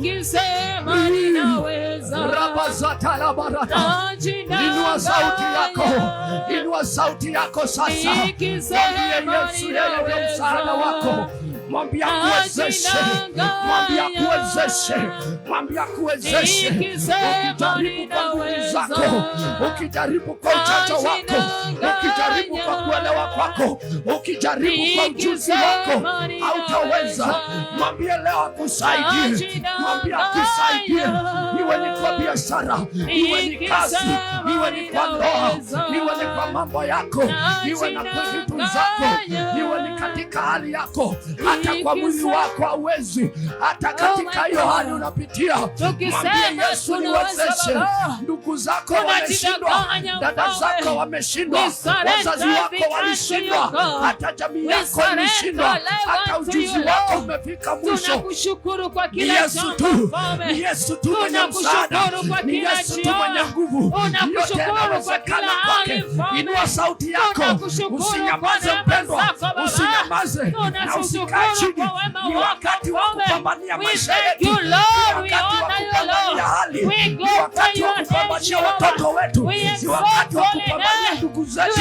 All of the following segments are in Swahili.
nikisema ninaweza. Inua sauti yako, inua sauti yako sasa. Mwambie Yesu yeye ndio msaada wako. Mwambie akuwezeshe, mwambie akuwezeshe, mwambie akuwezeshe. Ukijaribu kwa nguvu zako, ukijaribu kwa ujanja wako, ukijaribu kwa kuelewa kwako, ukijaribu kwa ujuzi wako, hautaweza. Mwambie leo akusaidie, mwambie akusaidie. Iwe ni kwa biashara, iwe ni kazi, iwe ni kwa ndoa, iwe ni kwa mambo yako, iwe na kwa vitu zako, iwe ni katika hali yako. Hata kwa mwili wako hauwezi, hata katika hiyo hali unapitia, mwambie Yesu niwezeshe. Ndugu zako wameshindwa, dada zako wameshindwa, wazazi wako walishindwa, hata jamii yako ilishindwa, hata ujuzi wako umefika mwisho. Ni Yesu tu, ni Yesu tu mwenye msaada, ni Yesu tu mwenye nguvu. Yote yanawezekana kwake. Inua sauti yako, usinyamaze mpendwa, usinyamaze na usikae chini. Ni wakati wa kupambania maisha yetu, ni wakati wa kupambania hali, ni wakati wa kupambania watoto wetu, ni wakati wa kupambania ndugu zetu,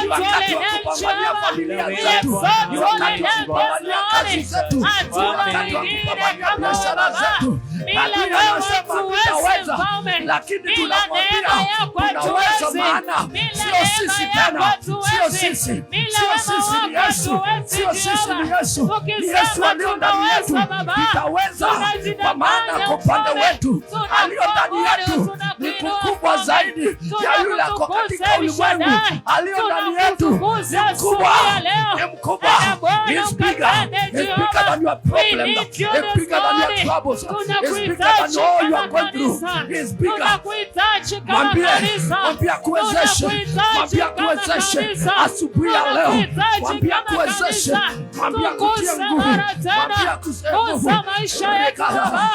ni wakati wa kupambania familia zetu, ni wakati wa kupambania kazi zetu, ni wakati wa kupambania biashara zetu. Adui anasema tutaweza, lakini tunamwambia tunaweza, maana sio sisi tena, sio sisi, sio sisi, ni Yesu, sio sisi, ni Yesu. Ni Yesu aliyo ndani yetu, tutaweza, kwa maana kwa upande wetu aliyo ndani yetu ni mkubwa zaidi ya yule ako katika ulimwengu. Aliyo ndani yetu ni mkubwa, ni mkubwa. He's bigger, he's bigger than your problem, he's bigger than your troubles, he's bigger than all you are going through. He's bigger. Mwambie akuwezeshe, mwambie akuwezeshe asubuhi ya leo, mwambie akuwezeshe, mwambie akutie nguvu, mwambie akutie nguvu. Gusa maisha yetu Baba,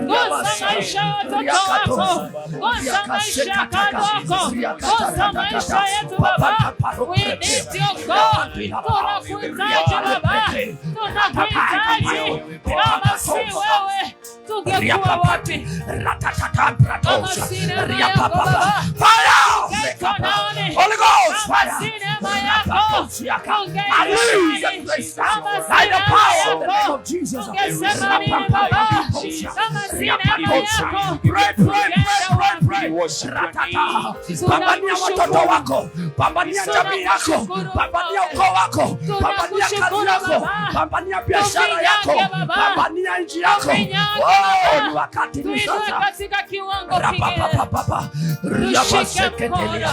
gusa maisha ya watoto wako, gusa maisha ya kando wako, gusa maisha yetu Baba. We need your God. Tunakuhitaji Baba, tunakuhitaji Baba, si wewe tungekuwa wapi? Kama si neema yako Baba, tungekuwa nani? Kama si neema yako tungeishi. Kama si neema yako tungesema nini Baba? Kama si neema yako tungeenda wapi? Pambania watoto wako, pambania jamii yako, pambania ukoo wako, pambania kazi yako, pambania biashara yako, pambania nchi yako. Ni wakati ni sasa. Katika kiwango kingine tushike mkono,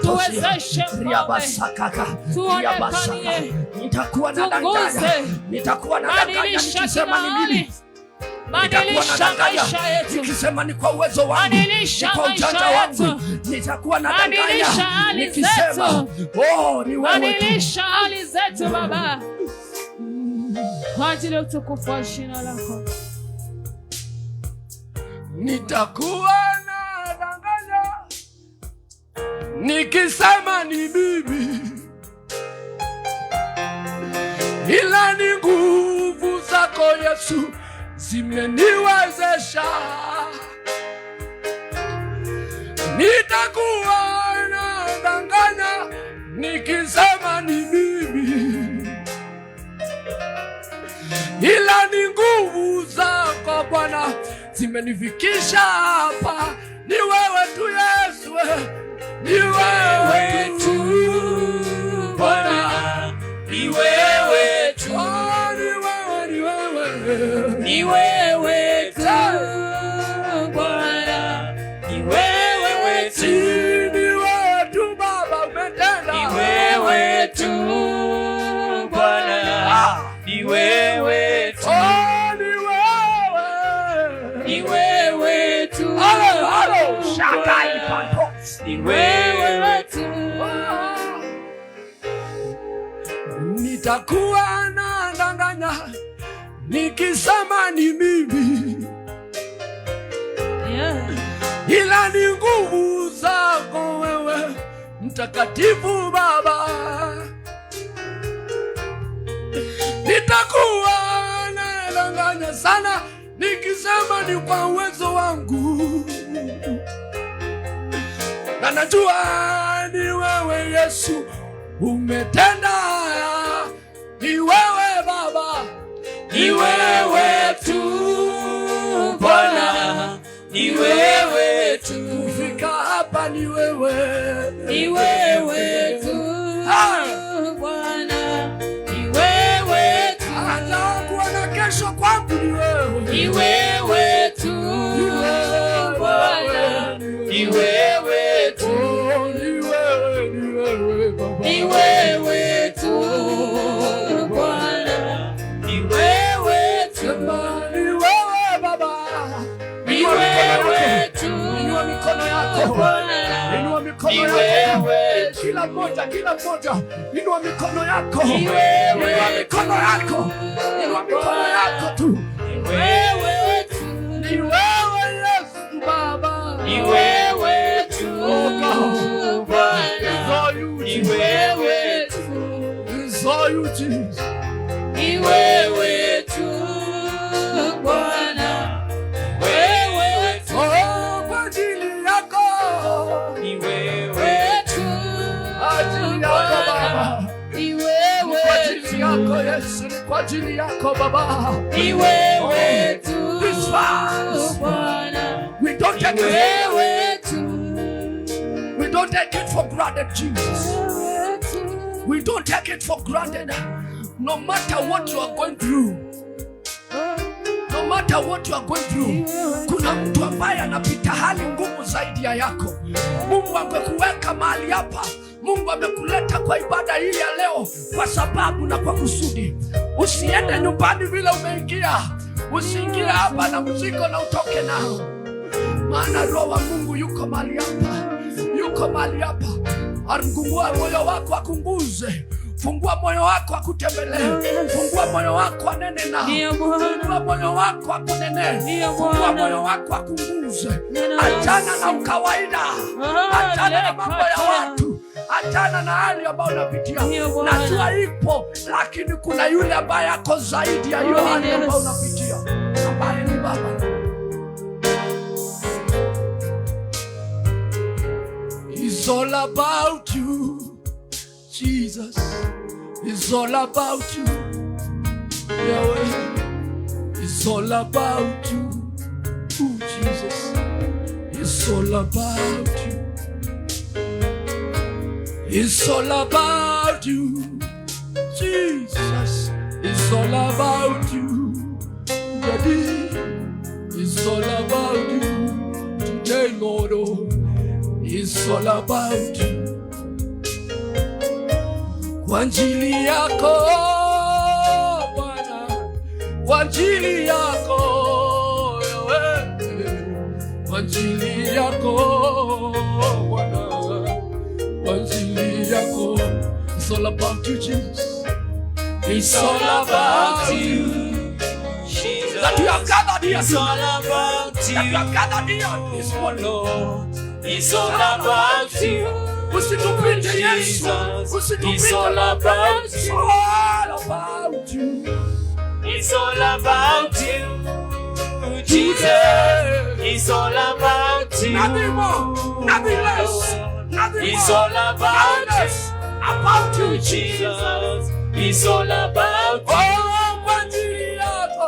tuwezeshe tuonekanie, nitakuwa na danganya, nitakuwa na danganya nikisema ni mimi. Badilisha maisha yetu, nikisema ni kwa uwezo wangu, ni kwa ujanja wangu. Nitakuwa na danganya nikisema ni wewe. Badilisha hali zetu Baba, kwa ajili ya utukufu wa jina lako. Nitakuwa na danganya nikisema ni mimi, ila ni nguvu zako Yesu zimeniwezesha. Nitakuwa na danganya nikisema ni mimi, ila ni nguvu zako Bwana zimenifikisha hapa. Ni wewe tu Yesu, ni wewe tu Bwana, ni wewe tu, ni wewe tu Bwana, ni wewe tu, ni wewe tu Baba umetenda, ni wewe tu Bwana, ni wewe tu, ni wewe tu, halo shaka ipato, ni wewe tu. Nitakuwa na danganya nikisema ni mimi, ila ni nguvu zako wewe mtakatifu Baba. Nitakuwa na danganya sana nikisema ni kwa uwezo wangu, na najua ni wewe Yesu umetenda. Ni wewe Baba, ni wewe tu Bwana, ni wewe tu. Kufika hapa ni wewe, ni wewe tu Bwana, ni wewe tu. hata kuona kesho kwangu ni wewe, ni wewe tu Bwana, ni wewe tu, ni wewe Baba, ni wewe tu Bwana, ni wewe tu, ni wewe Baba, ni wewe tu. inua mikono yako Bwana, inua mikono yako kila mmoja, inua mikono yako, inua mikono yako, inua mikono yako tu. Ni wewe tu, Ni wewe Yesu Baba, ni wewe tu Bwana, ni wewe tu, it's all you Jesus. ni wewe tu Bwana, wewe tu, Oh, kwa ajili yako, ni wewe tu ajili yako Baba, ni kwa wewe ajili yako Yesu, ni kwa ajili yako Baba, ni wewe tu this fast. Bwana, We don't ni take it, wewe tu, we don't take it for granted, Jesus. We don't take it for granted. No matter what you are going through, no matter what you are going through, kuna mtu ambaye anapita hali ngumu zaidi ya yako. Mungu amekuweka mahali hapa, Mungu amekuleta kwa ibada hii ya leo kwa sababu na kwa kusudi. Usiende nyumbani vile umeingia, usiingie hapa na mzigo na utoke nao, maana Roho wa Mungu yuko mahali hapa, yuko mahali hapa. Arungua moyo wako akunguze, fungua moyo wako akutembelee, fungua moyo wako anene nao, fungua moyo wako akunene, fungua moyo wako akunguze. Achana na ukawaida, achana na mambo ya watu, achana na hali ambayo unapitia. Najua ipo, lakini kuna yule ambaye ako zaidi ya hiyo hali ambayo unapitia, ambaye ni Baba. It's all about you, Jesus. It's all about you, Yahweh. It's all about you, oh Jesus. It's all about you. It's all about you, Jesus. It's all about you, Daddy. It's all about you today, Lord. Oh, it's all about you. Kwa ajili yako Bwana, kwa ajili yako Yahweh, kwa ajili yako Bwana, kwa ajili yako. It's all about you, Jesus. It's all about you, Jesus. That you have gathered here. It's all about you, that you have gathered here this morning. Lord. It's all about you, Usitupite Yesu, Jesus. usitupite. It's all about It's you, all about you. it's all about you, Jesus. It's all about you, Nothing more, nothing less, nothing it's more, all about nothing less. About you, Jesus. Jesus. It's all about you, Oh, kwa ajili yako,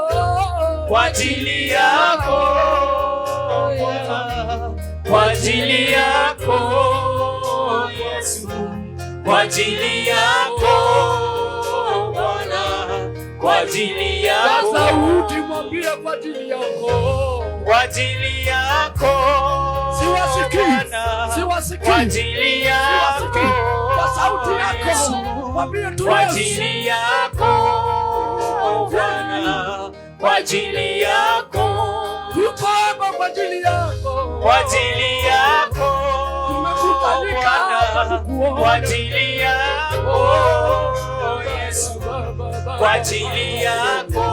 kwa ajili yako, kwa ajili yako Yesu, kwa ajili yako Bwana, kwa ajili yako. kwa sauti mwambie kwa ajili yako. Kwa ajili yako Siwasikii, Bwana, siwasikii, kwa ajili yako siwasikii. Kwa sauti yako mwambie tu kwa Yesu. ajili yako Bwana, kwa ajili yako, Tuko hapa kwa ajili yako. kwa ajili yako Tumekutanika hapa Bwana, kukuona. kwa ajili yako Yesu, kwa ajili yako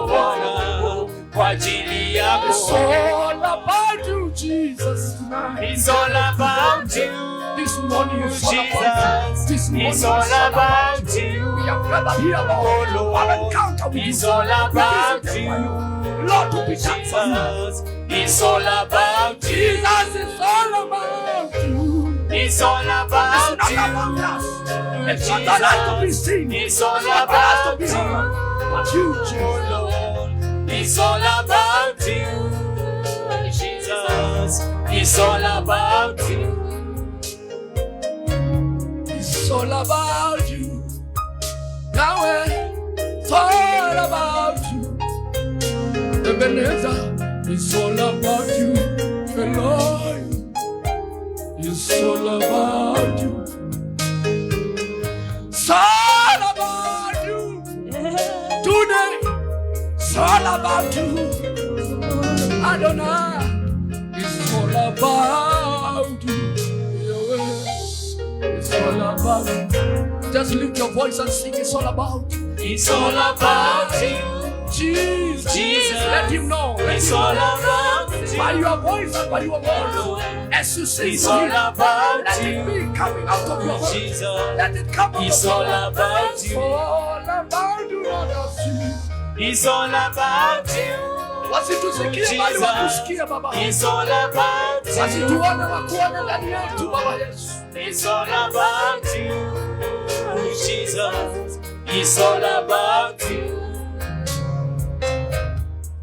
Bwana, kwa ajili yako. It's all about you, Jesus, tonight. It's all about you, This morning is all about you. This Jesus. morning It's is all about you. you, We have gathered here, oh Lord. Our Lord. encounter with It's you. all about We visit you, Lord to be done for you. It's all about you. Jesus is all about you. It's all about It's you. not about us. It's not about us to be seen. It's all It's not about us to about be you. heard. But you, Jesus. Lord, it's all about you. Jesus, it's all about you. It's all about you. Yahweh, it's all about you. Ebenezer, it's all about you. Eloi, it's all about you. It's all about you. Today, it's all about you. Adonai, it's all about you. Yahweh, it's all about you. Just lift your voice and sing. It's all about you. It's all about you. Jesus, Jesus, let him know. It's all about you. By your voice and by your words, as you sing, It's all about let you. it be coming out of your heart. Jesus, Let it come out it's of all your heart. about you. All about you, Lord of Jesus. It's all about you. Wasitusikie bali wakusikie Baba. It's all about you. Wasituone wakuone ndani yetu Baba Yesu. It's all about you. Jesus, it's all about you.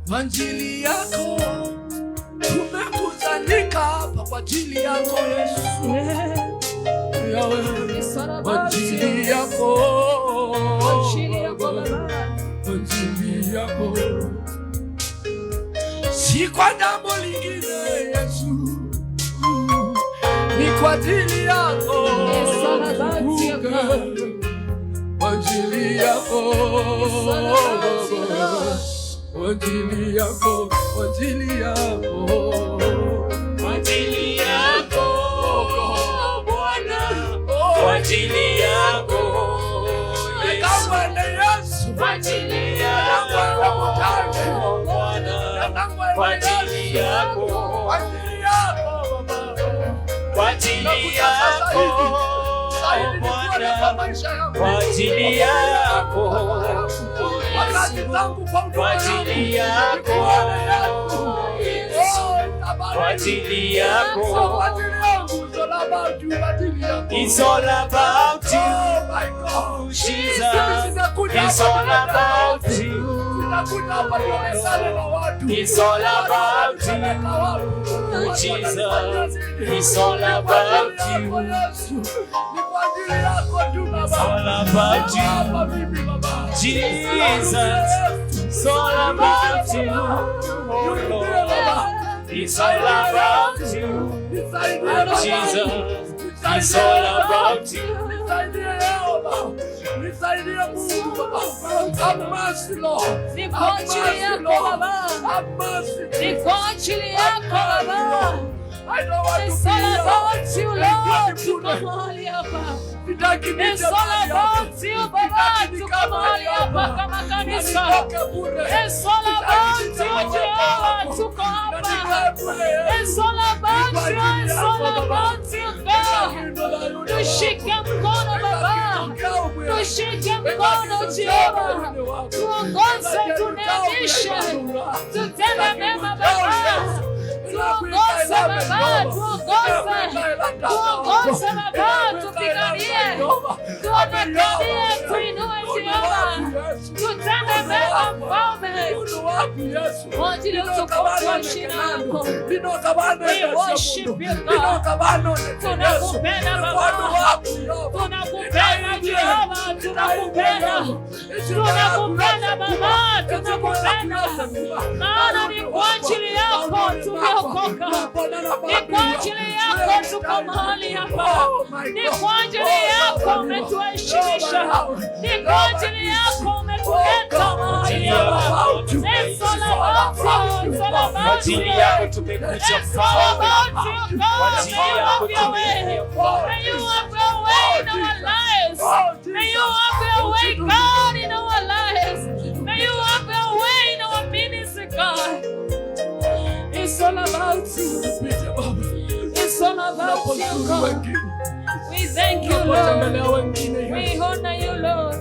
Kwa ajili yako tumekusanyika hapa, kwa ajili yako Yesu. Yahweh, kwa ajili yako, kwa ajili yako, si kwa jambo lingine Yesu, ni kwa ajili yako, kwa ajili yako, kwa ajili yako, kwa ajili yako, Kwa ajili yako, Bwana. Kwa ajili yako, Yesu. Yesu, Kwa ajili yako, Bwana. Kwa ajili yako, kwa ajili yako Baba, kwa ajili yako, Bwana. Kwa ajili yako, wakati zangu kwa ajili yako, kwa ajili yako. It's all about you, Jesus. It's all about you. It's all about you, Jesus. It's all about you. It's all about you, Jesus. It's all about you, oh Lord. It's all about you, Jesus. It's all about you. Have mercy, Lord. Ni kwa ajili yako Baba. Have mercy. Ni kwa ajili yako Baba. I don't want to It's be all here. about you, Lord. Tuko mahali hapa. It's all about you, Baba. Tuko mahali hapa kama kanisa. It's all about you, Jehovah. Tuko hapa. It's all about you. It's all about you, God. Tushike mkono Baba. Tushike mkono Jehova. Tuongoze, tunemishe. Tutende mema Baba. Tuongoze Baba, tuongoze Baba, tupiganie, tuonekanie, tuinue Jehova, tutende mema Mfalme, kwa ajili ya utukufu wa jina lako. We worship you God. Tunakupenda Baba, tunakupenda Jehova, tunakupenda, tunakupenda Baba, tunakupenda, maana ni kwa ajili yako tumeokoka, ni kwa ajili yako tuko mahali hapa, ni kwa ajili yako umetuheshimisha, ni kwa ajili yako umetuleta mahali hapa. It's all about you, it's all Kwa about you. ajili yako tumekuja It's all about you, God. May you have your way. May you have your way in our lives. May you have your way, God, in our lives. May you have your way in our ministry, God. It's all about you. It's all about you, God. We thank you, Lord. We honor you, Lord.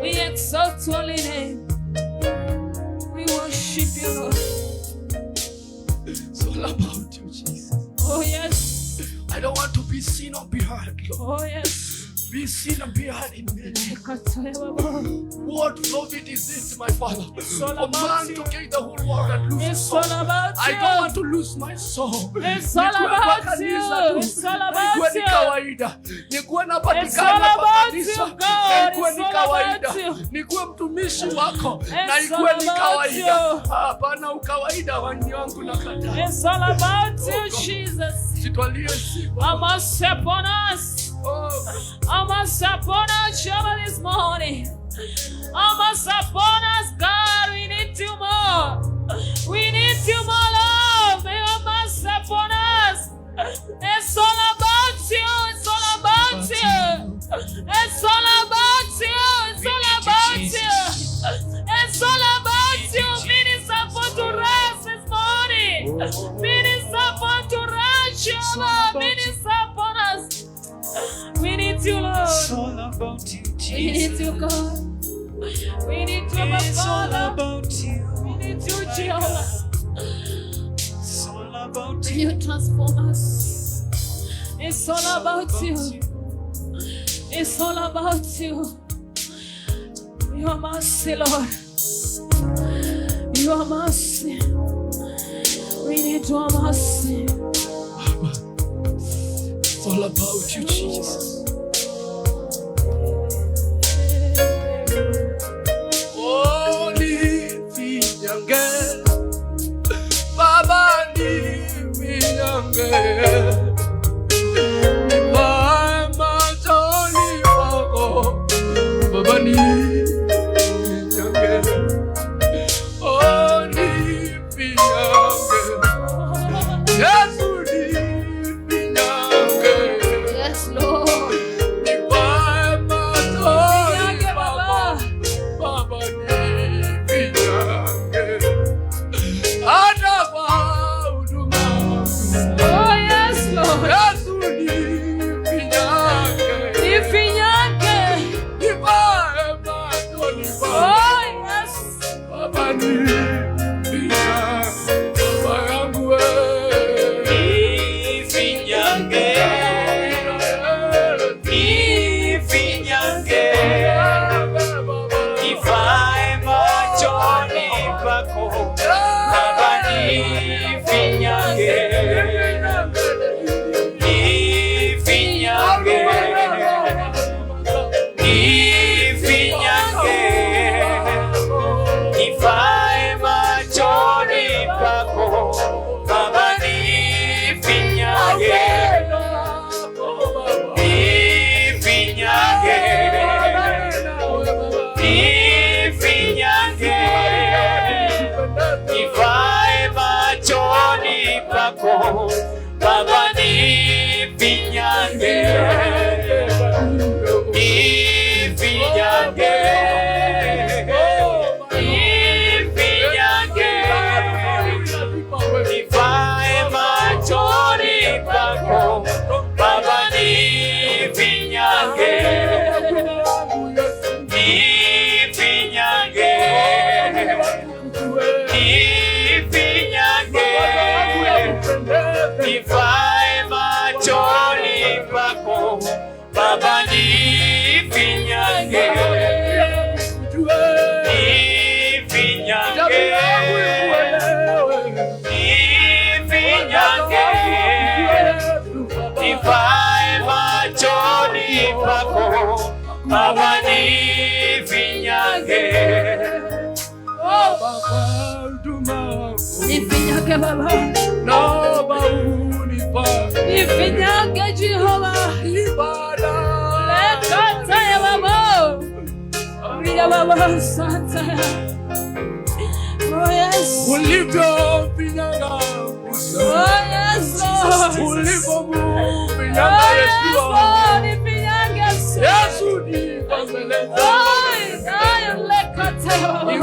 We exalt your holy name. We worship you, Lord. It's all about you, Jesus. Oh, yes. I don't want to be seen or be heard, Lord. Oh, yes. Be seen and be heard in me. What profit is it, my Father, for man to gain the whole world and lose his soul? I don't want to lose my soul. It's all about you. It's all about you. It's all about you, God. It's all about you. It's all about you. It's all about you, Jesus. I must step on us. I must step on us this morning. I must step on us, God. We need you more. We need you more, Lord. May I must step on us. It's all about you. It's all about you. It's all about you. It's all about you. It's all about you. Minister for to rest this morning. Minister for to rest, Lord. Minister for us. We need you, Lord. It's all about you, Jesus. We need you, God. We need you, my It's all Father. about you. We need you, Jehovah. It's all about May you. you transform us. It's all about you. It's all about you. Your mercy, Lord. Your mercy. We need your mercy. It's all about you, Jesus. Oh, nifinyange, Baba nifinyange, nipae machoni pako, Baba nifinyange, oh nifinyange, Yesu nifinyange. Yes, Lord. Baba nifinyange, nifinyange, nifinyange, nifae machoni pako. Baba nifinyange, nifinyange, nifinyange, nifae machoni pako. Baba nifinyange, nifinyange, nifinyange, nifae machoni pako. Baba nifinyange. Nifinyange, Baba. Nifinyange, Jehovah. Lekata ya Baba. Ria Baba Santa. Oh yes. Oh yes, Lord. Oh yes, Lord. Nifinyange. Lekata ya Baba.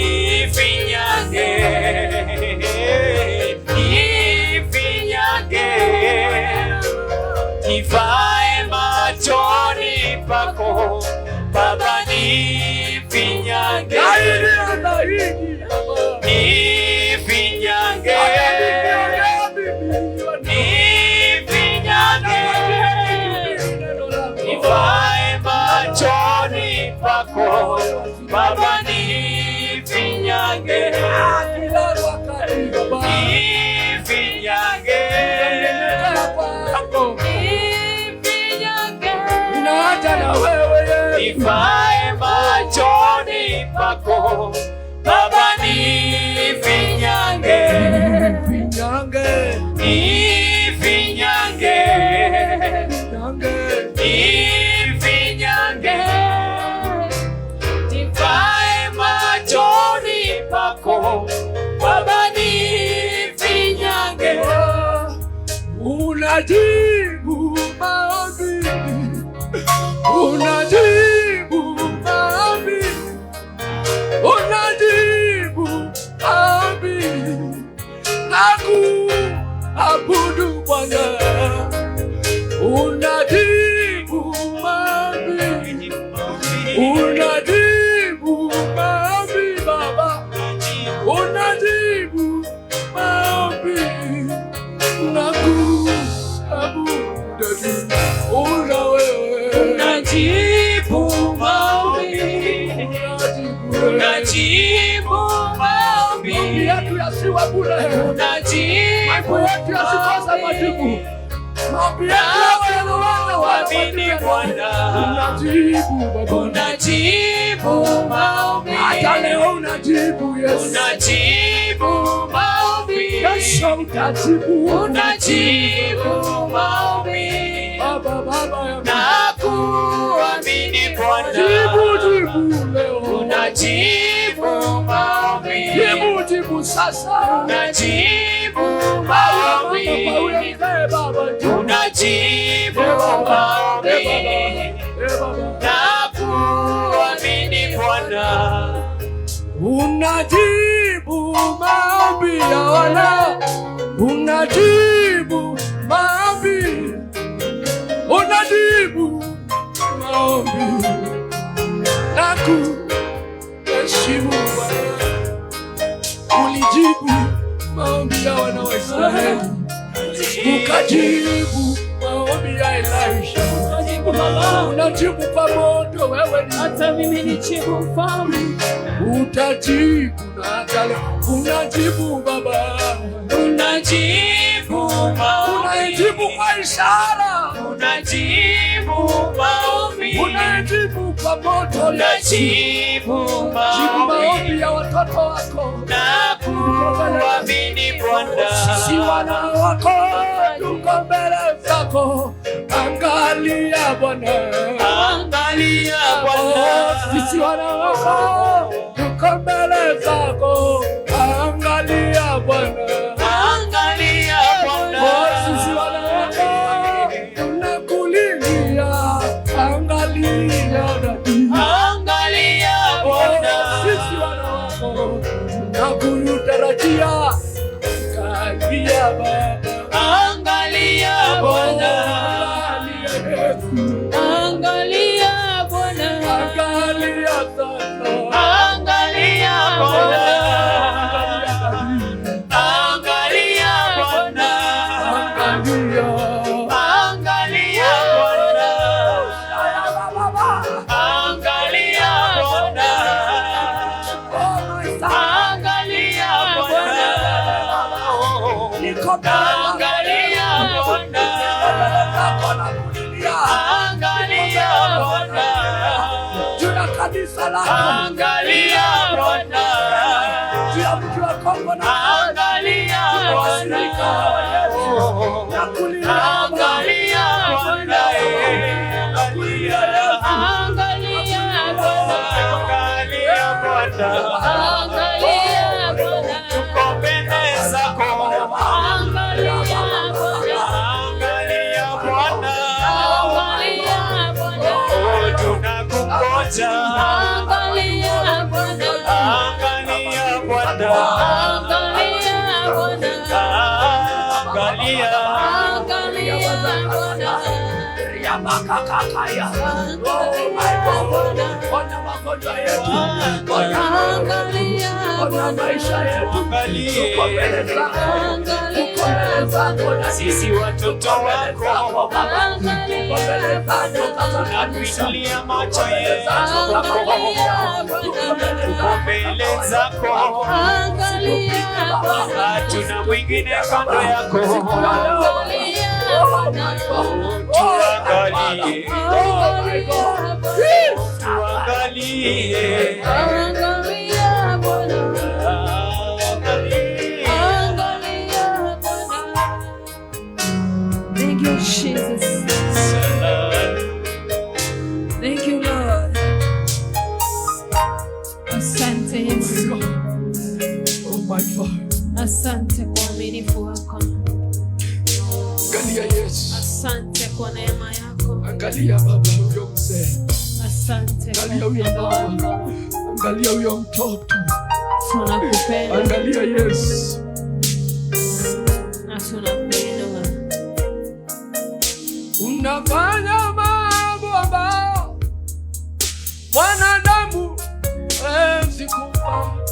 Nifinyange, nifinyange, nifae machoni pako. Baba nifae machoni pako Baba, nifinyange, Finyange, nifinyange, nifinyange, nifae machoni pako Baba, nifinyange. unajibu maombi, unajibu maombi, unajibu maombi, nakuabudu Bwana, unajibu maombi, unajibu maombi Baba, unajibu maombi, una wewe, Unajibu maombi, unajibu maombi, maombi yetu yasiwe bure, unajibu mambo yetu yasikose majibu, maombi yetu uamini Bwana, unajibu Baba, unajibu maombi, hata leo unajibu Yesu, unajibu maombi, Yesu utajibu, unajibu maombi, Baba ya nakuamini Bwana, jibu leo, unajibu maombi, jibu sasa, unajibu maombi, unajibu maombi, nakuamini Bwana, unajibu maombi ya wana, unajibu maombi, unajibu maombi, nakuheshimu Bwana. Ulijibu maombi ya wana wa Israeli, ukajibu maombi ya Elisha, unajibu kwa moto, wewe ni hata mimi nijibu mfalme, utajibu na hata leo unajibu Baba, unajibu maombi, unajibu kwa ishara, unajibu maombi, unajibu kwa moto, unajibu jibu maombi, maombi ya watoto wako, nakuamini Bwana, sisi wana wako tuko mbele zako, angalia Bwana, angalia Bwana, sisi wana wako tuko mbele zako, angalia Bwana, angalia Bwana, sisi wana wako tunakulilia, angalia Dadi, angalia Bwana, sisi wana wako tunakutarajia, angalia Baba, angalia Bwana, angalia Bwana, angalia sasa, angalia Bwana, angalia Bwana, angalia angalia Bwana, angalia Bwana, angalia Bwana, niko mbele angalia Bwana, zako nakulilia, angalia Bwana, juu ya kanisa lako, angalia Bwana, juu ya mji wa Kongo na angalia Bwana, nakulilia angalia Bwana, angalia angalia Bwana, angalia Bwana, angalia Bwana, tuko mbele zako, angalia Bwana, angalia Bwana, angalia Bwana, oh, tunakungoja, angalia Bwana, angalia Bwana, angalia Bwana, angalia, angalia Bwana, ya makakakaya, ona magonjwa yetu, ona maisha yetu, tuko mbele zako, tuko mbele zako na sisi watoto wako, tunatuinulia macho yetu kwako, tuko mbele zako, hatuna mwingine kando yako, tuangalie, Angalia Bwana, angalia Bwana. Thank you, Jesus. Thank you, Lord. Asante Yesu. Oh my Father. Asante kwa uaminifu wako. Angalia Yesu. Asante kwa neema yako. Angalia baba huyo mzee. Asante kwa Angalia huyo mama. Angalia huyo mtoto. Tunakupenda. Angalia Yesu. Na tunakuinua. Unafanya mambo ambayo mwanadamu hawezi kufanya.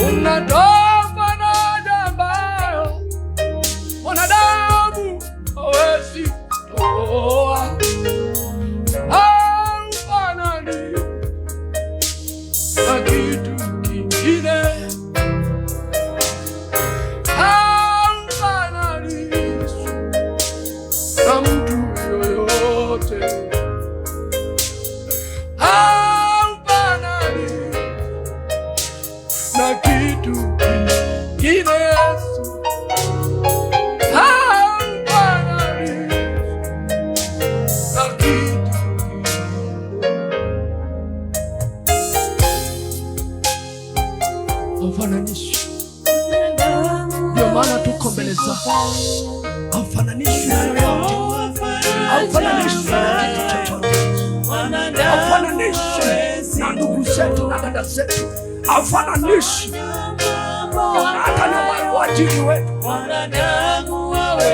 Unatoa faraja ambayo mwanadamu hawezi kutoa. Haufanani na kitu kingine. Haufanani na mtu yoyote. Haufanani na kitu kingine Yesu. Haufanani na kitu hafananishi. Ndio maana tuko mbele zako. Hafananishi na yoyote. Hafananishi na kitu chochote. Hafananishi na ndugu zetu na dada zetu. Hafananishi hata na waajiri wetu.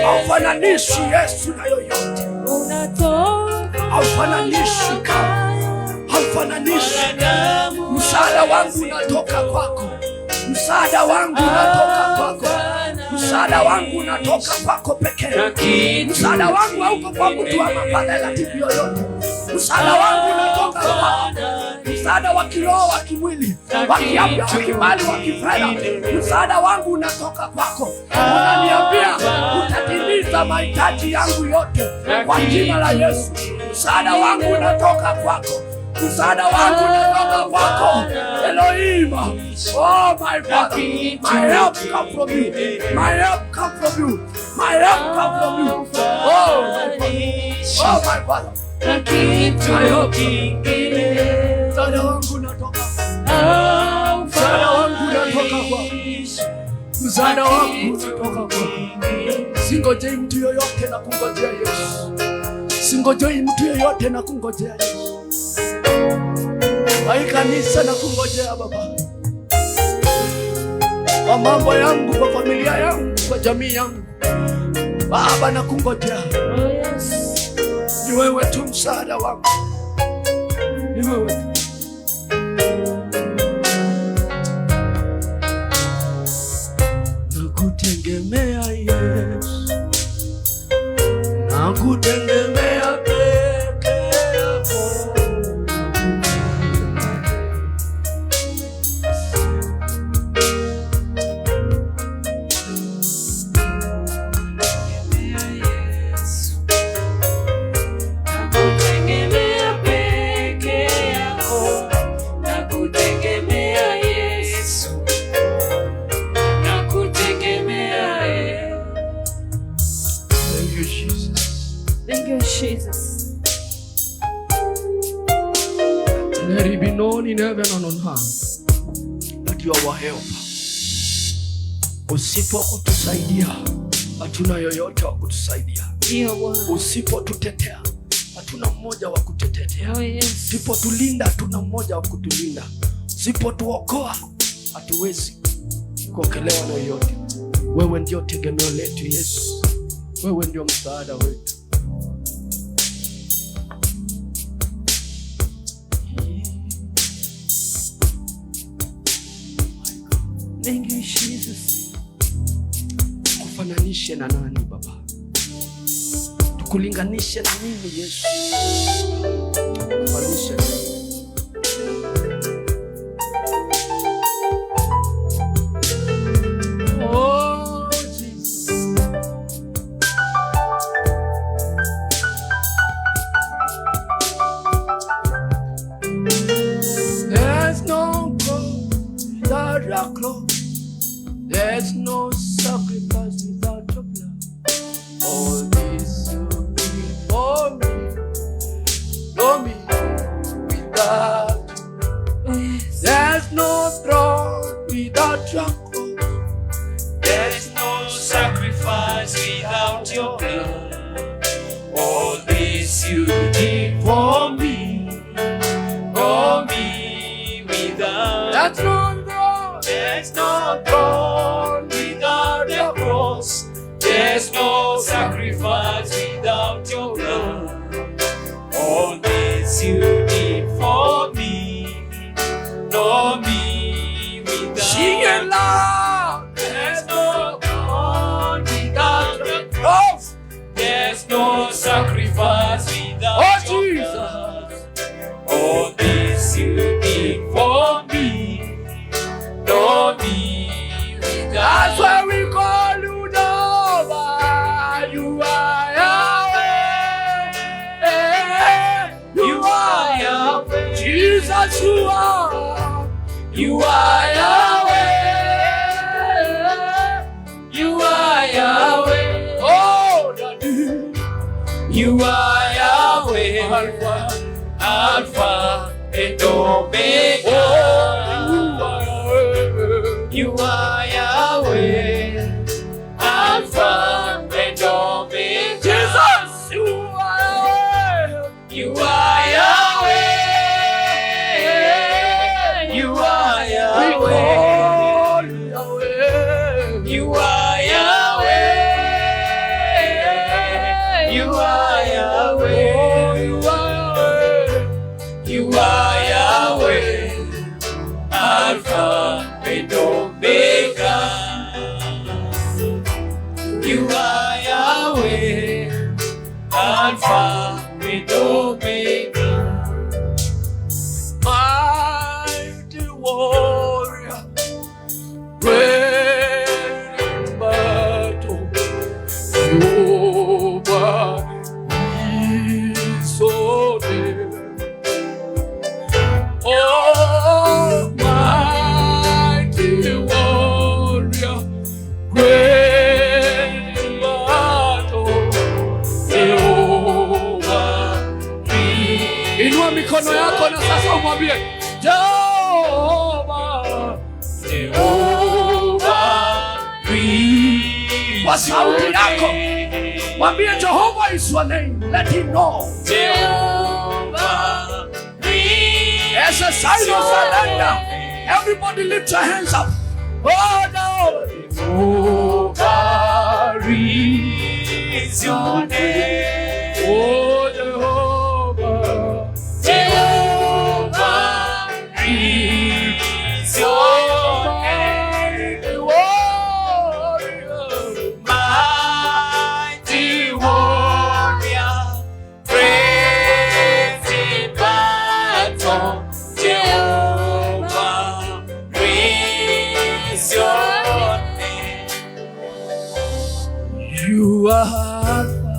Hafananishi Yesu na yoyote. Hafananishi kama. Hafananishi. Msaada wangu unatoka kwako. Msaada wangu unatoka kwako. Msaada wangu unatoka kwako pekee. Msaada wangu hauko kwa mtu wa mabadiliko yoyote. Msaada wangu unatoka kwako. Msaada wa kiroho, wa kimwili, wa kiafya, wa kimali, wa kifedha. Msaada wangu unatoka kwako. Unaniambia utatimiza mahitaji yangu yote kwa jina la Yesu. Msaada wangu unatoka kwako. Msaada wangu unatoka kwako. Elohim. Oh my Father. My help come from you. My help come from you. My help come from you. Oh my Father. Oh my Father. Msaada wangu unatoka. Msaada wangu unatoka kwako. Msaada wangu unatoka kwako. Singojei mtu yoyote na kungojea Yesu. Singojei mtu yoyote na kungojea Yesu. Hai kanisa na kungojea Baba. Kwa mambo yangu, kwa familia yangu, kwa jamii yangu. Baba na kungojea. Ni wewe tu msaada wangu. Ni wewe tu. Nakutegemea Yesu. Nakutegemea peke yako. Let it be known in heaven and on earth that you are our helper. Usipokutusaidia hatuna yoyote wa kutusaidia. Usipotutetea hatuna mmoja wa kututetea. Usipotulinda hatuna mmoja wa kutulinda. Usipotuokoa hatuwezi kuokelewa na yoyote. Wewe ndio tegemeo letu Yesu. Wewe ndio msaada wetu. Thank you, Jesus. Kufananishe na nani Baba? Tukulinganishe na nini Yesu? Kufananishe na nini? Oh Jesus. you are close. There's no sacrifice without your blood. All this you did for me. Know me without you. There's no throne without your cross. There's no sacrifice without your blood. All this you did for me. For me without. There's no throne. There's no throne without a cross. There's no sacrifice without your blood. All this you did for me. Know me without. Sing it loud. There's no throne without a cross. There's no sacrifice without Oh, your Jesus. blood. All this you did for me. Know me without. That's why we call you Jehovah. You are Yahweh. You are Yahweh. Jesus, you are. You are Yahweh. You are Yahweh. Oh, Daddy. You are Yahweh. Alpha and Omega. You are Yahweh. Alpha and Omega. Jesus, you are Yahweh. You are Yahweh. You are We Yahweh. call you Yahweh. You are Yahweh. You are Yahweh. You are Yahweh. Alpha and Omega. You are Yahweh. Alpha and Omega. Mighty warrior, great in battle, Jehovah is so near. Oh, mighty warrior, great in battle, Jehovah is. Inua mikono yako na sasa umwambie Jehovah, Jehovah is kwa sauti yako mwambie Jehovah is your name. Let him know. Jehovah As a sign of surrender, everybody lift your hands up. Oh, Jehovah is your name. oh, Jehovah. Jehovah is your name. Mighty warrior, great in battle. Jehovah is your name. You are Alpha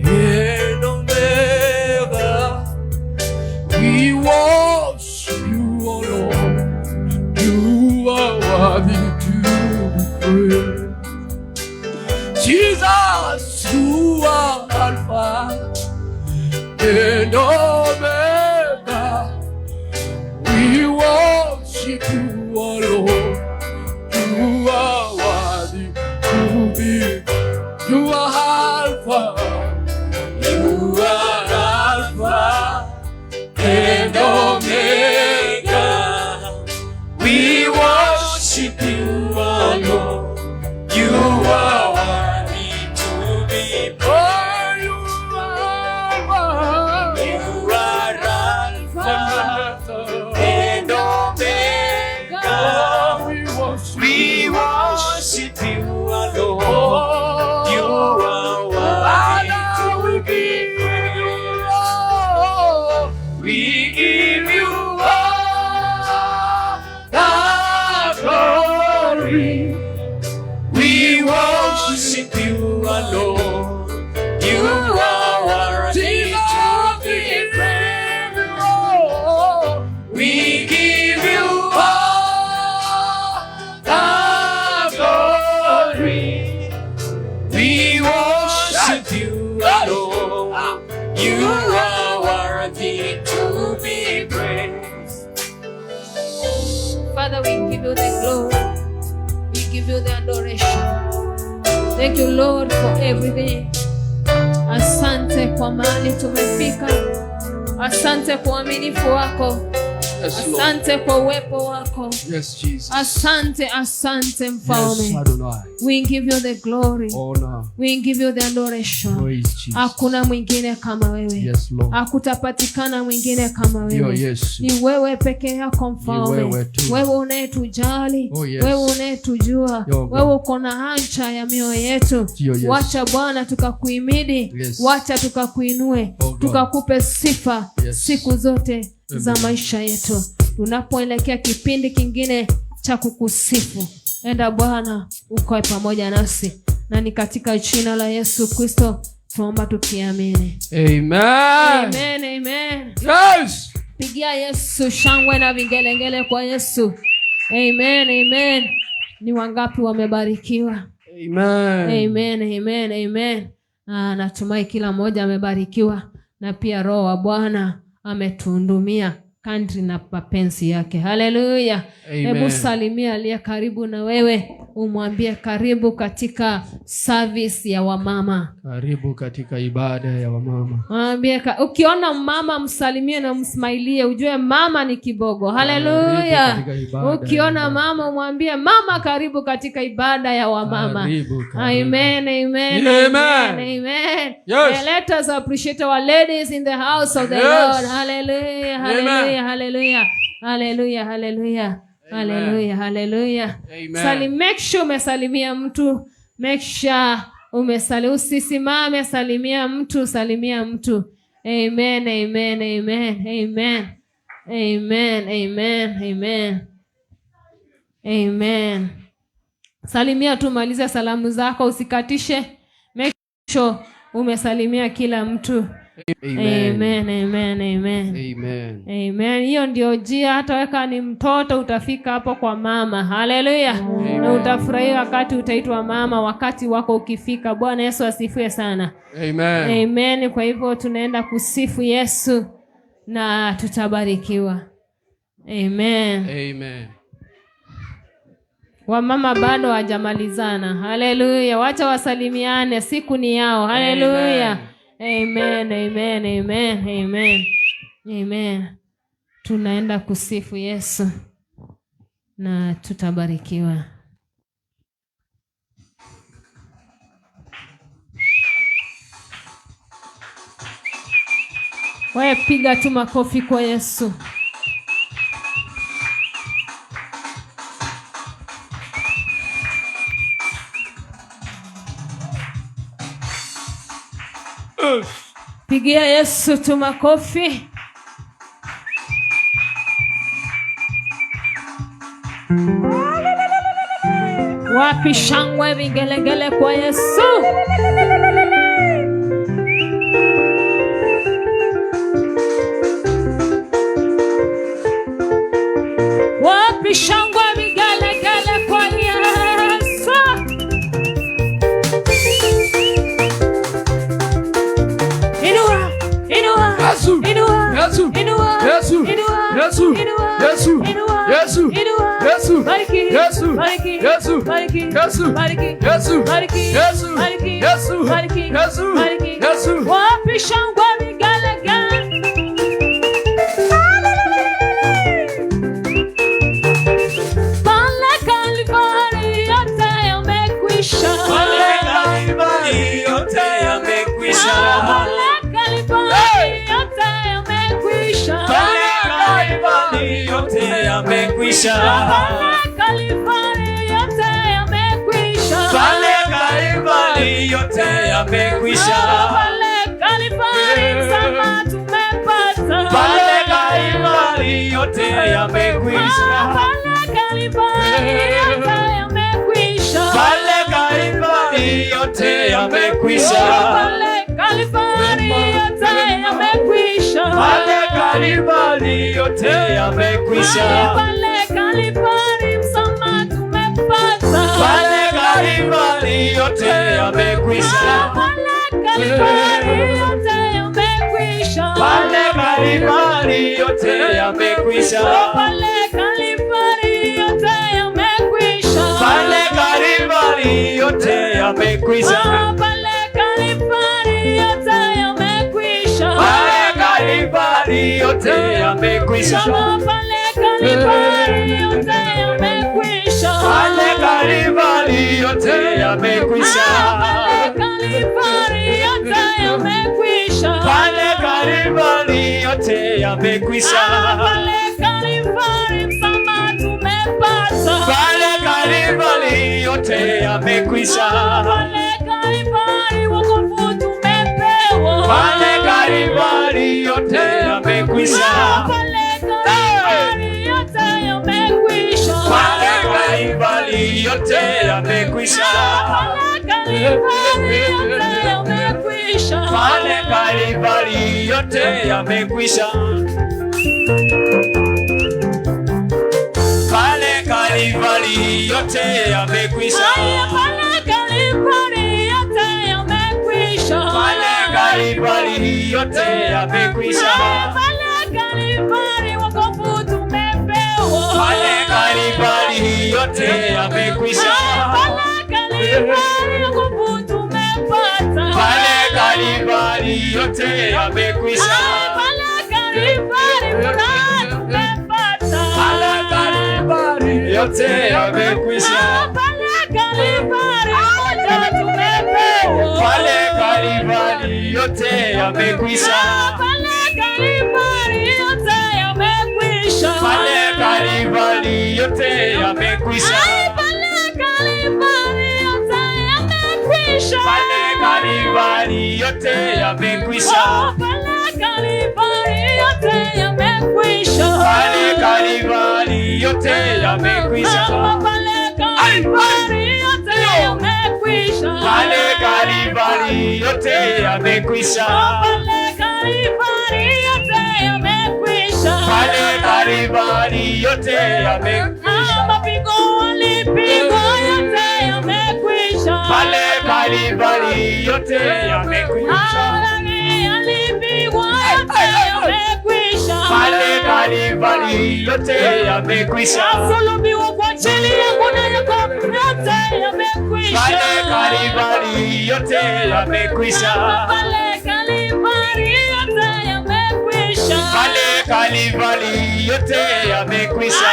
and Omega. We worship you, O Lord. You are worthy to be praised. Jesus, you are Alpha and Omega. We worship you, O Lord. You are worthy to be. You are Alpha. You are Alpha and Omega. We worship you alone. You are worthy to be praised. Oh, you are Alpha. You are Alpha and Omega. We worship We worship you alone. You are worthy Father, to we be give you praised. all. We give you all The glory. Father, we give you the glory. We give you the adoration. Thank you, Lord, for everything. Asante kwa mahali tumefika. Asante kwa uaminifu wako. Asante kwa uwepo wako. Yes, Jesus. Asante Mfalme. Yes, Adonai. We give you the glory. Honor. We give you the adoration. Praise Jesus. Hakuna mwingine kama wewe. Yes, Lord. Hakutapatikana mwingine kama wewe. Yes. Ni wewe peke yako Mfalme. Wewe unayetujali. Oh, yes. Wewe unayetujua. Wewe uko na haja ya mioyo yetu. Yes. Wacha Bwana tukakuhimidi. Yes. Wacha tukakuinue. Tukakupe sifa. Yes. Siku zote za maisha yetu. Tunapoelekea kipindi kingine cha kukusifu, enda Bwana ukae pamoja nasi, na ni katika jina la Yesu Kristo tuomba tukiamini. Amen. Amen, amen. Yes. Pigia Yesu shangwe na vingelengele kwa Yesu. Amen, amen. Ni wangapi wamebarikiwa? Amen. Amen, amen, amen. Natumai kila mmoja amebarikiwa, na pia Roho wa Bwana ametuhudumia kadri na mapenzi yake. Haleluya. Hebu salimia aliye karibu na wewe, umwambie karibu katika service ya wamama. Karibu katika ibada ya wamama. Mwambie, ukiona mama msalimie na msmailie, ujue mama ni kibogo. Haleluya. Ukiona mama umwambie mama karibu katika ibada ya wamama. Karibu. Amen, amen. Amen. Amen. Yes. Let us appreciate our ladies in the house of the Lord. Hallelujah. Hallelujah. Hallelujah. Hallelujah. Hallelujah. Hallelujah. Hallelujah. Make sure umesalimia mtu. Make sure usisimame, salimia mtu. Amen. Amen. Amen. Amen. Amen. Amen. Amen. Amen. Salimia tu, maliza salamu zako, usikatishe. Make sure umesalimia kila mtu. Amen. Amen. Amen. Amen. Amen. Hiyo ndio njia, hata weka ni mtoto utafika hapo kwa mama. Haleluya. Na utafurahia wakati utaitwa mama, wakati wako ukifika. Bwana Yesu asifiwe sana. Amen. Amen. Kwa hivyo tunaenda kusifu Yesu na tutabarikiwa. Amen. Amen. Wamama bado hawajamalizana. Haleluya. Wacha wasalimiane, siku ni yao. Haleluya. Amen, amen, amen, amen. Amen. Tunaenda kusifu Yesu na tutabarikiwa. Wewe piga tu makofi kwa Yesu. Pigia Yesu tu makofi. Wapi shangwe vigelegele kwa Yesu? Wapi shangwe vigelegele kwa Yesu? Inua. Yesu. Yesu. Yesu. Yesu. Yesu. Yesu. Yesu. Bariki. Yesu. Bariki. Yesu. Bariki. Yesu. Bariki. Yesu. Bariki. Yesu. Bariki. Yesu. Bariki. Yesu. Bariki. Yesu. Wapi shangwe vigelegele? Pale Kalvari yote yamekwisha. Pale Kalvari yote yamekwisha. Pale Kalvari yote yamekwisha. Pale Kalvari yote yamekwisha. Pale Kalvari yote yamekwisha. Pale Kalvari yote yamekwisha. Pale Kalvari msamaha tumepata. Pale Kalvari yote yamekwisha. Pale Kalvari yote yamekwisha. Pale Kalvari yote yamekwisha. Pale Kalvari yote yamekwisha. Pale Kalvari yote yamekwisha. Pale Kalvari msamaha tumepata. Pale Kalvari yote yamekwisha. Pale Kalvari yote yamekwisha. Pale Kalvari yote yamekwisha. Pale Kalvari yamekwisha. Pale Kalvari yote yamekwisha. Pale Kalvari yote yamekwisha. Pale Kalvari yote yamekwisha. Pale Kalvari yote yamekwisha. Pale Kalvari yote yamekwisha. Pale Kalvari yote yamekwisha. Pale Kalvari msamaha tumepata. Pale Kalvari yote yamekwisha. Pale Kalvari wokovu tumepewa. Pale Kalvari yote yamekwisha. Pale Kalvari yote yamekwisha. Pale Kalvari yote yamekwisha. Pale Kalvari yote yamekwisha. Pale Kalvari yote yamekwisha. Pale Kalvari yote yamekwisha. Pale Kalvari yote yamekwisha. Pale Kalvari yote yamekwisha. Pale Kalvari wokovu tumepewa. Pale Kalvari yote yamekwisha. Pale Kalvari wokovu tumepata. Pale Kalvari yote yamekwisha. Pale Kalvari furaha tumepata. Pale Kalvari yote yamekwisha. Pale Kalvari moja tumepewa. Pale Kalvari yote yamekwisha. Pale Kalvari yote yamekwisha. Pale Kalvari yote yamekwisha. Pale Kalvari yote yamekwisha. Pale Kalvari yote yamekwisha. Pale Kalvari yote yamekwisha. Pale Kalvari yote yamekwisha. Pale Kalvari yote yamekwisha. Pale Kalvari yote yamekwisha. Pale Kalvari yote yamekwisha. Pale Kalvari yote yamekwisha. Mapigo walipigwa yote yamekwisha. Pale Kalvari yote yamekwisha. Adani alipigwa yote yamekwisha. Pale Kalvari yote yamekwisha. Sulubiwa kwa ajili yangu na yako yote yamekwisha. Pale Kalvari yote yamekwisha. Pale Kalvari yote yamekwisha. Pale Kalvari yote yamekwisha.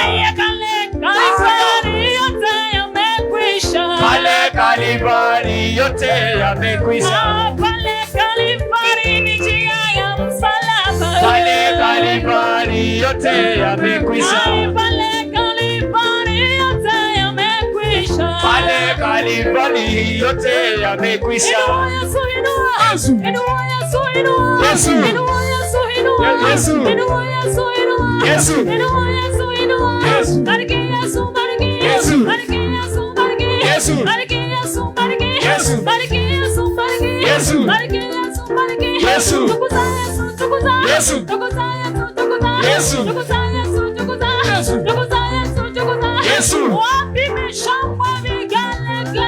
Kalvari yote yamekwisha. Pale Kalvari yote yamekwisha. Pale Kalvari ni njia ya msalaba. Pale Kalvari yote yamekwisha. Pale Kalvari yote yamekwisha. Pale Kalvari yote yamekwisha. Inua Yesu, inua. Yesu. Inua Yesu, inua. Yesu. Inua Yesu, inua. Yesu. Inua Yesu, inua. Yesu. Inua Yesu, inua. Yesu. Bariki Yesu, bariki Yesu. Bariki Yesu, bariki Yesu. Bariki Yesu, bariki Yesu. Bariki Yesu, bariki Yesu. Bariki Yesu, bariki Yesu. Tukuza Yesu, tukuza. Yesu. Tukuza Yesu, tukuza. Yesu. Tukuza Yesu, tukuza. Yesu. Tukuza Yesu, tukuza. Yesu. Wapi mishangwe vigelegele.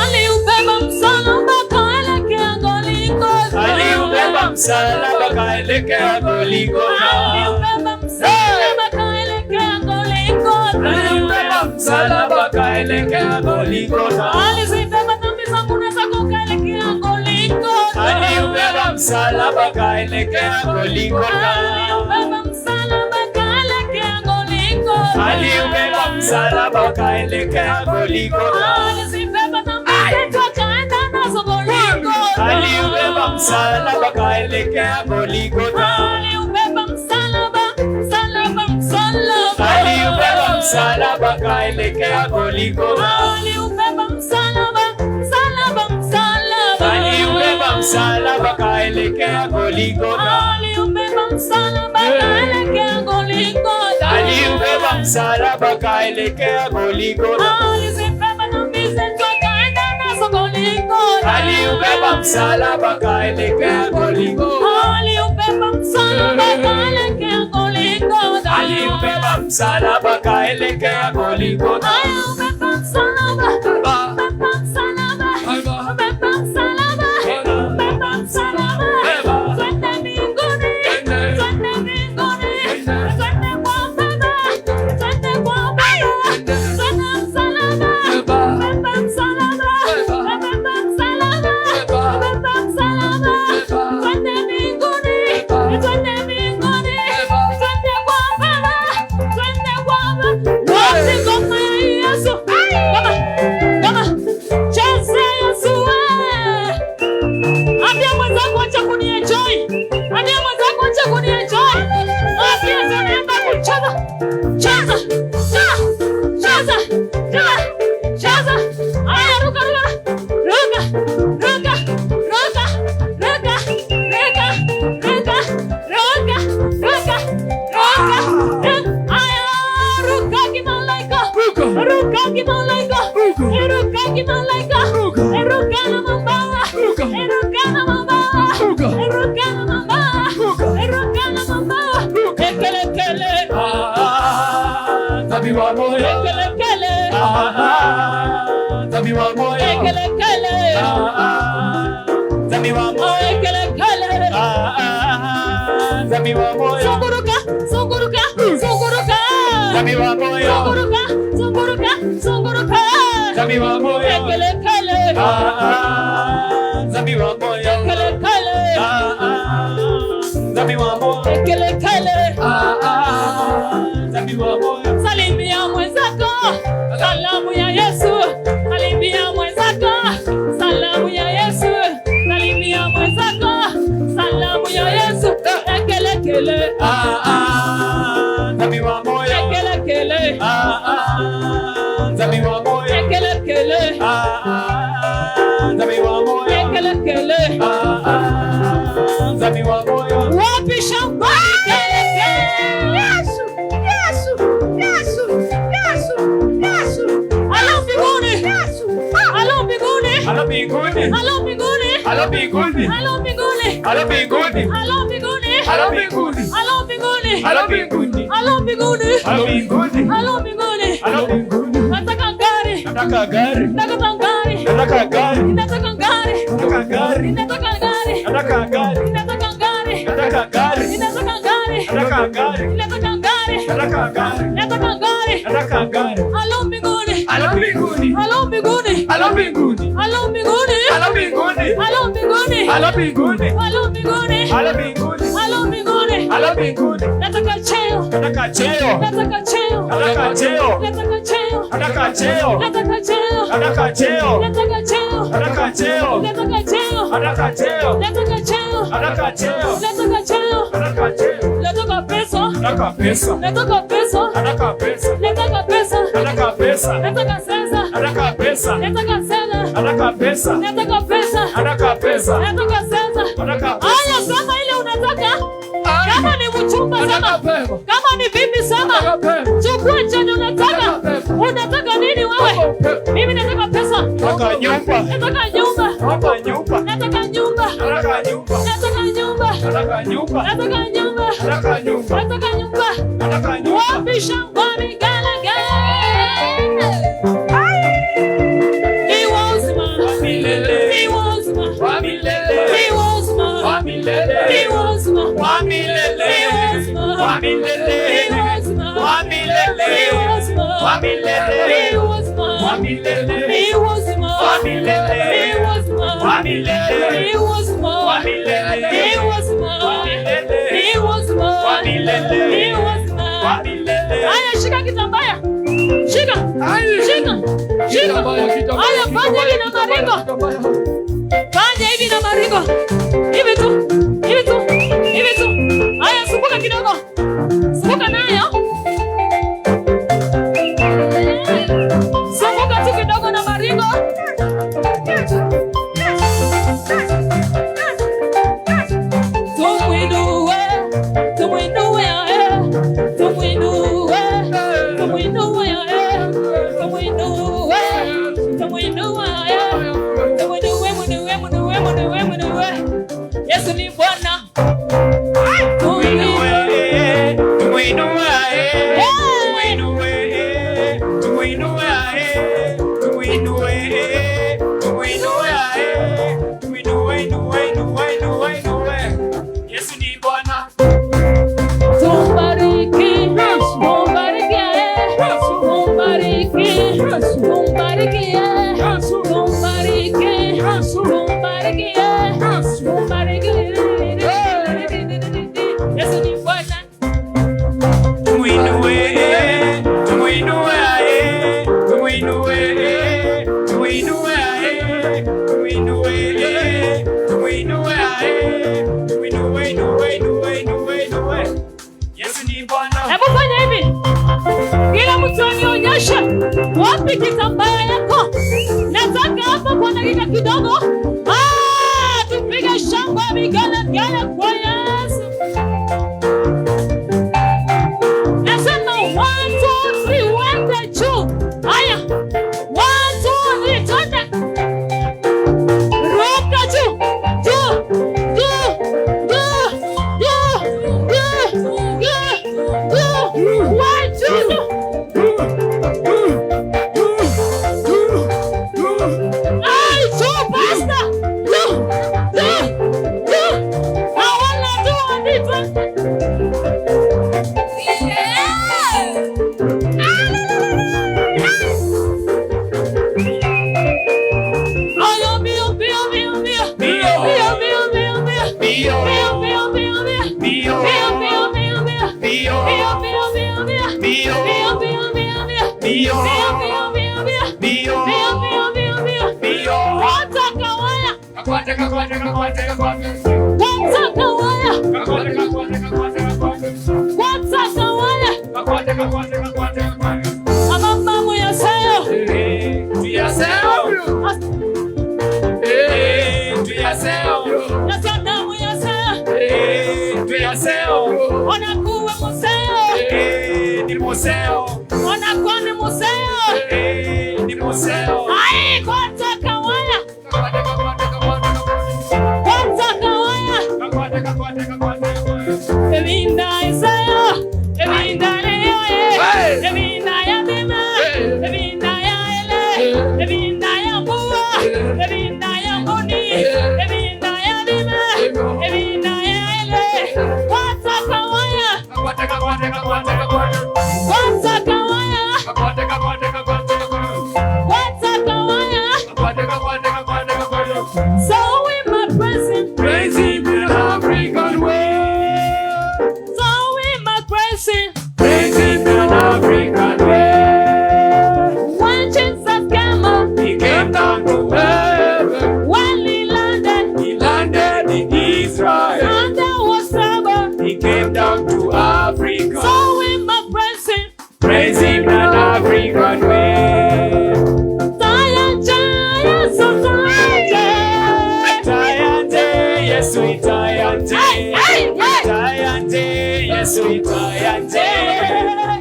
Aliubeba msalaba kaelekea Golgotha. Aliubeba msalaba kaelekea Golgotha. Aliubeba msalaba kaelekea Golgotha. Aliubeba msalaba kaelekea Golgotha. Alizibeba dhambi zangu na zako kaelekea Golgotha. Aliubeba msalaba kaelekea Golgotha. Aliubeba msalaba kaelekea Golgotha. Aliubeba msalaba kaelekea Golgotha. Alizibeba dhambi zetu akaenda nazo Golgotha. Aliubeba msalaba kaelekea Golgotha. Aliubeba msalaba, msalaba, msalaba. Aliubeba msalaba kaelekea Golgotha. Aliubeba msalaba, msalaba, msalaba. Aliubeba msalaba kaelekea Golgotha. Aliubeba msalaba kaelekea Golgotha. Aliubeba msalaba kaelekea Golgotha. Alizibeba dhambi zetu akaenda nazo Golgotha. Aliubeba msalaba kaelekea Golgotha. Aliubeba msalaba kaelekea Golgotha. Aliubeba msalaba kaelekea Golgotha. Aliubeba msalaba, ubeba msalaba, ubeba msalaba, ubeba msalaba. Twende mbinguni, twende mbinguni, twende kwa Baba, twende kwa Baba. Dhambi wa moyo. Ekelekele. Dhambi wa moyo. Ekelekele. Dhambi wa moyo. Ekelekele. Dhambi wa moyo. Zunguruka, zunguruka, zunguruka. Dhambi wa moyo. Zunguruka, zunguruka, zunguruka. Dhambi wa moyo. Ekelekele. Dhambi wa moyo. Ekelekele. Dhambi wa moyo. Ekelekele. Dhambi wa moyo. Salimia mwenzako, salamu ya Yesu. Salimia mwenzako, salamu ya Yesu. Salimia mwenzako, salamu ya Yesu. Ekelekele. Dhambi wa moyo. Ekelekele. Dhambi wa moyo. Ekelekele. Dhambi wa moyo. Ekelekele. Dhambi wa moyo. Wapi shamba? Yesu, Yesu, Yesu, Yesu, Yesu. Alo mbinguni. Yesu. Alo mbinguni. Alo mbinguni. Alo mbinguni. Alo mbinguni. Alo mbinguni. Alo mbinguni. Alo mbinguni. Alo mbinguni. Alo mbinguni. Alo mbinguni. Alo mbinguni. Alo mbinguni. Alo mbinguni. Alo mbinguni. Nataka gari. Nataka gari. Nataka gari. Nataka gari. Nataka gari. Nataka gari. Nataka gari. Nataka gari. Nataka gari. Nataka gari. Nataka gari. Nataka gari. Nataka gari. Nataka gari. Nataka gari. Nataka gari. Alo mbinguni. Alo mbinguni. Alo mbinguni. Alo mbinguni. Alo mbinguni. Alo mbinguni. Alo mbinguni. Alo mbinguni. Alo mbinguni. Alo mbinguni. Alo mbinguni. Alo mbinguni. Nataka cheo. Nataka cheo. Nataka cheo. Nataka cheo. Nataka cheo. Nataka cheo. Nataka cheo. Nataka cheo. Nataka cheo. Nataka cheo. Nataka cheo. Nataka cheo. Nataka cheo. Nataka cheo. Nataka cheo. Nataka cheo. Nataka pesa. Nataka pesa. Nataka pesa. Nataka pesa. Nataka pesa. Nataka pesa. Nataka sasa. Nataka pesa. Nataka sasa. Nataka pesa. Nataka pesa. Nataka pesa. Nataka sasa. Nataka pesa. Aya, sema ile unataka. Kama ni mchumba sema. Kama ni bibi sema. Chukua chenye unataka. Unataka nini wewe? Mimi nataka pesa. Nataka nyumba. Nataka nyumba. Nataka nyumba. Nataka nyumba. Nataka nyumba. Nataka nyumba. Nataka nyumba. Nataka nyumba. Nataka nyumba. Nataka nyumba. Nataka nyumba. Wapi shambani galagala. He was my. Milele. He was my. Wa milele. He was Wa my. milele. He was my. Wa milele. Wa milele. He was my. Wa milele. He was my. Wa milele. He was my. Wa milele. He was my. Wa milele. He was my. Wa milele. He was my. Wa milele. He was my. Wa milele. He was my. Wa milele. He was my. Wa milele. Aya, shika kitambaya. Shika. Shika. Shika. Kitambaya, kitambaya, Aya, fanya hivi na maringo. Fanya hivi na maringo. Hivi tu. Hivi tu. Hivi tu. Aya, sumbuka kidogo. Sumbuka nayo. Sumbuka tu kidogo na maringo. Tumwinue. Tumwinue. Tumwinue. Tumwinue. Tumwinue. Tumwinue. Tumwinue. Yesu ni Bwana. Tuinue. Tuinue. Tuinue. Tuinue. Tuinue. Tuinue. Yesu ni Bwana. Tumbariki. Tumbariki. Tumbariki. Tumbariki. Tumbariki. Tumbariki. Yesu ni Bwana. Tuinue. Tuinue. Tuinue. Tuinue. Tuinue. Tuinue. Yesu ni Bwana. Hebu fanya hivi. Kila mtu anionyeshe wapi kitambaa yako. Nataka hapa kwa dakika kidogo. Tupige shangwe vigelegele kwa Yesu. Nasema 1, 2, 3 wende juu. Haya. 1, 2, 3 twende. Ruka juu. Juu. Juu. Juu. Juu. Juu. Juu. Juu. 1, 2.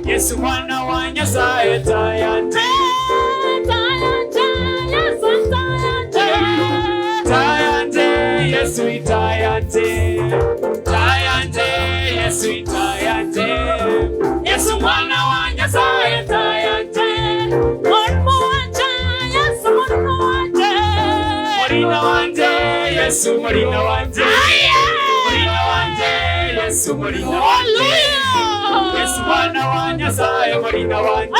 Yesu mwana wa Nyasaye tayante. Tayante, Yesu tayante. Tayante, Yesu tayante. Yesu mwana wa Nyasaye tayante. Morina wanje, Yesu morina wanje. Morina wanje, Yesu morina wanje. Yesu mwana wa Nyasaye morina wanje.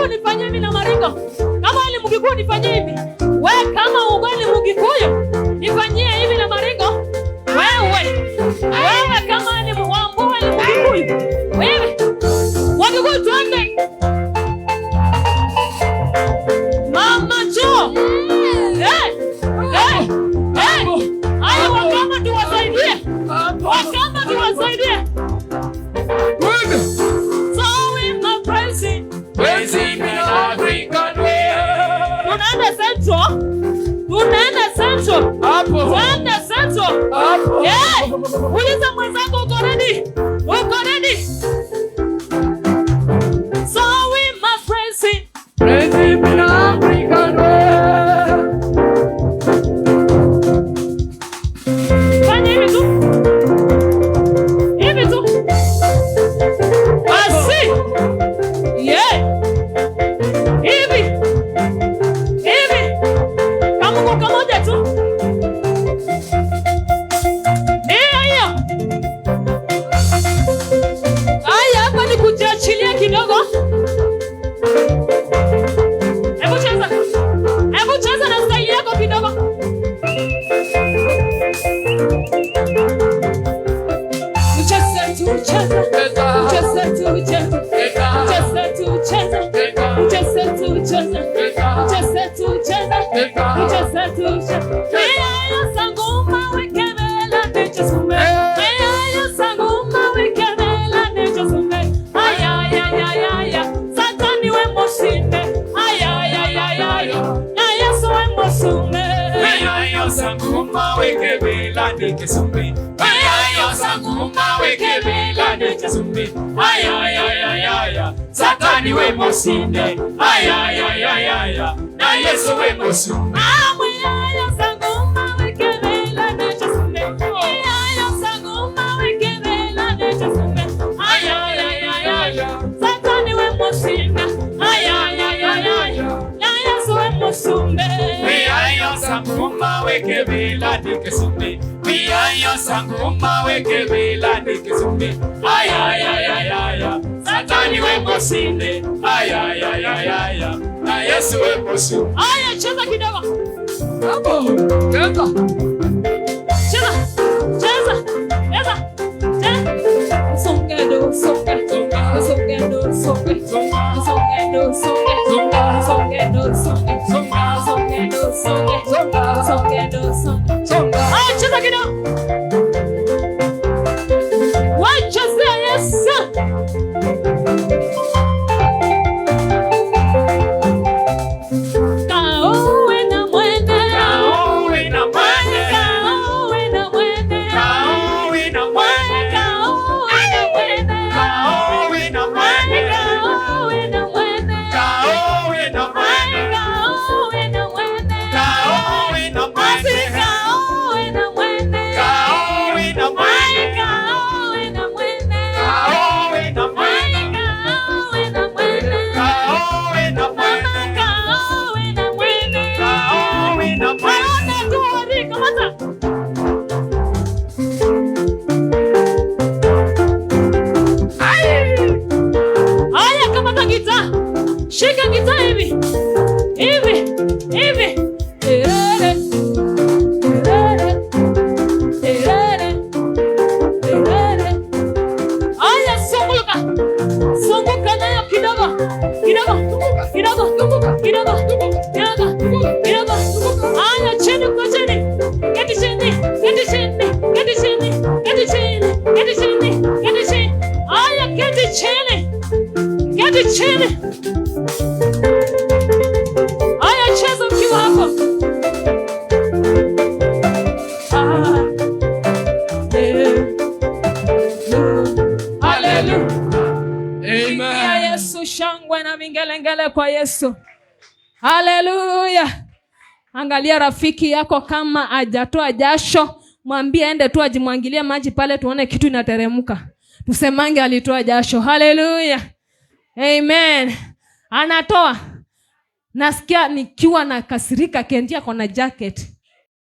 Nifanye hivi na maringo. Kama ali Mugikuyu nifanyie hivi. Wewe kama ugali Mugikuyu nifanyie hivi na maringo. Wewe kama ali Mwambua ali Mugikuyu. Wewe Mugikuyu twende. Mama Jo. Ayo wakama tuwasaidie. Wakama tuwasaidie. Tunaenda Central. Hapo. Tunaenda Central. Hapo. Uliza mwenzako uko ready? Uko ready? So we must praise him. Praise him in African way. Fanya hivi tu. Hivi tu. Basi. Hivi. Kamoja tu. Hiyo. Haya hapa ni kujiachilia kidogo. Hebu cheza na style yako kidogo. wekebela nikisumbi. Ayayo sanguma wekebela nikisumbi. Ayayayayaya. Satani we musinde. Ayayayayaya. Na Yesu we musumbi. Ayayo sanguma wekebela nikisumbi. Ayayo sanguma wekebela nikisumbi. Ayayayayaya. Satani we musinde. Ayayayayaya. Na Yesu we musumbi. Ayayo sanguma wekebela nikisumbi. Ayayo sanguma wekebela nikisumbi. Ayayayayaya. Satani we musinde. Ayayayayaya. Na Yesu we musumbi. Aya, cheza kidogo. Hapo, cheza. Cheza. Cheza. Cheza. Cheza. Songedo, songe. Songedo, songe. Songedo, songe. Songedo, songe. Songedo, songe. Songedo, songe. Aya, cheza kidogo. Wacheza Yesu. Shika gitaa hivi. Hivi. Hivi. Terere. Terere. Terere. Terere. Aya, sunguka. Sunguka nayo kidogo. Kidogo. Kidogo. Kidogo. Kidogo. Kidogo. Aya, chini kwa chini. Keti chini. Keti chini. Keti chini. Keti chini. Keti chini. Keti chini. Aya, keti chini. Keti chini. Aya, cheza mkiwa hapo. Hallelujah. Amen. Yesu, shangwe na mingelengele kwa Yesu. Hallelujah. Angalia rafiki yako kama hajatoa jasho, mwambie ende tu ajimwangilie maji pale tuone kitu inateremka. Tusemange alitoa jasho. Hallelujah. Amen. Anatoa. Nasikia nikiwa na kasirika kendia kona jacket.